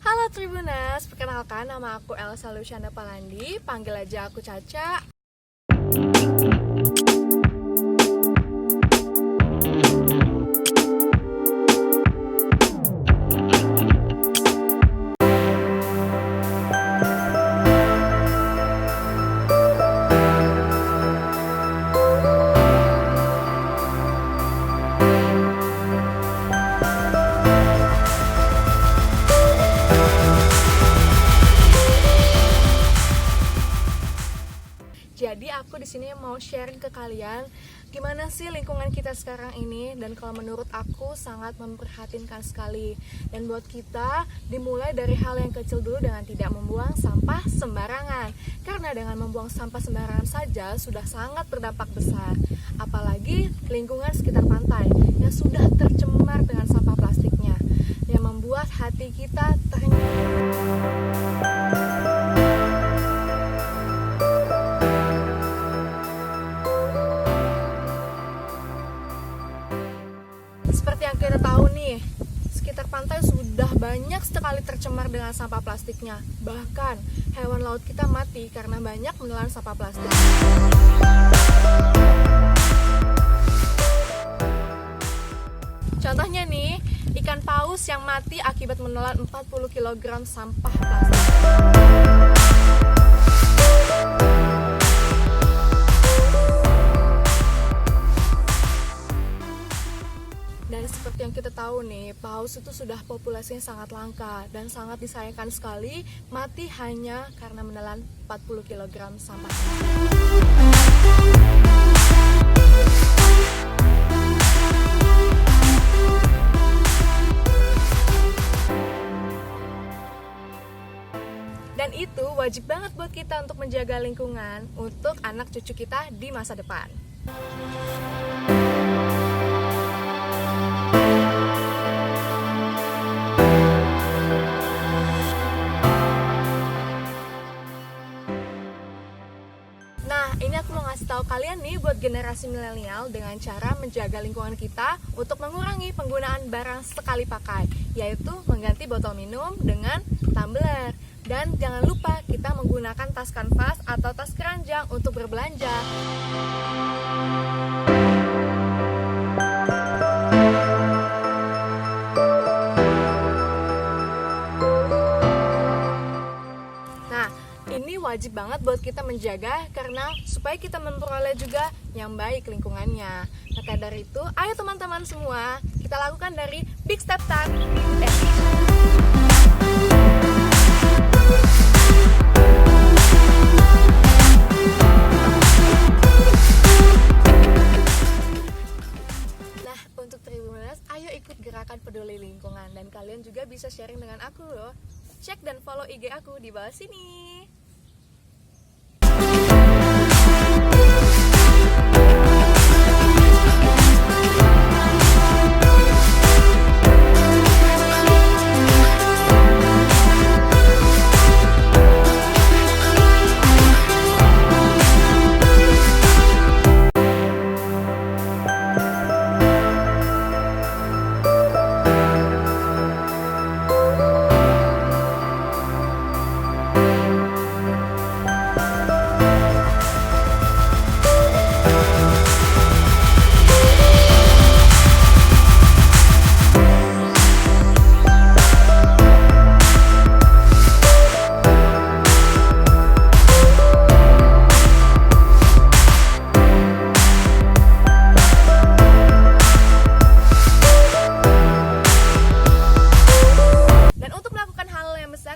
Halo Tribuners, perkenalkan nama aku Elsa Luciana Palandi, panggil aja aku Caca. Jadi aku di sini mau sharing ke kalian gimana sih lingkungan kita sekarang ini, dan kalau menurut aku sangat memprihatinkan sekali. Dan buat kita dimulai dari hal yang kecil dulu dengan tidak membuang sampah sembarangan. Karena dengan membuang sampah sembarangan saja sudah sangat berdampak besar. Apalagi lingkungan sekitar pantai yang sudah tercemar dengan sampah plastiknya, yang membuat hati kita Seperti yang kita tahu nih, sekitar pantai sudah banyak sekali tercemar dengan sampah plastiknya. Bahkan hewan laut kita mati karena banyak menelan sampah plastik. Contohnya nih, ikan paus yang mati akibat menelan 40 kg sampah plastik. Dan seperti yang kita tahu nih, paus itu sudah populasinya sangat langka dan sangat disayangkan sekali mati hanya karena menelan 40 kg sampah. Dan itu wajib banget buat kita untuk menjaga lingkungan untuk anak cucu kita di masa depan. Nah, ini aku mau ngasih tahu kalian nih buat generasi milenial dengan cara menjaga lingkungan kita untuk mengurangi penggunaan barang sekali pakai, yaitu mengganti botol minum dengan tumbler. Dan jangan lupa kita menggunakan tas kanvas atau tas keranjang untuk berbelanja. Ini wajib banget buat kita menjaga karena supaya kita memperoleh juga yang baik lingkungannya. Maka dari itu, ayo teman-teman semua, kita lakukan dari Big Step Start. Nah, untuk Tribuners, ayo ikut gerakan peduli lingkungan, dan kalian juga bisa sharing dengan aku loh. Cek dan follow IG aku di bawah sini.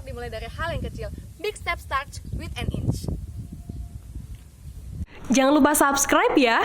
Dimulai dari hal yang kecil. Big step starts with an inch. Jangan lupa subscribe ya.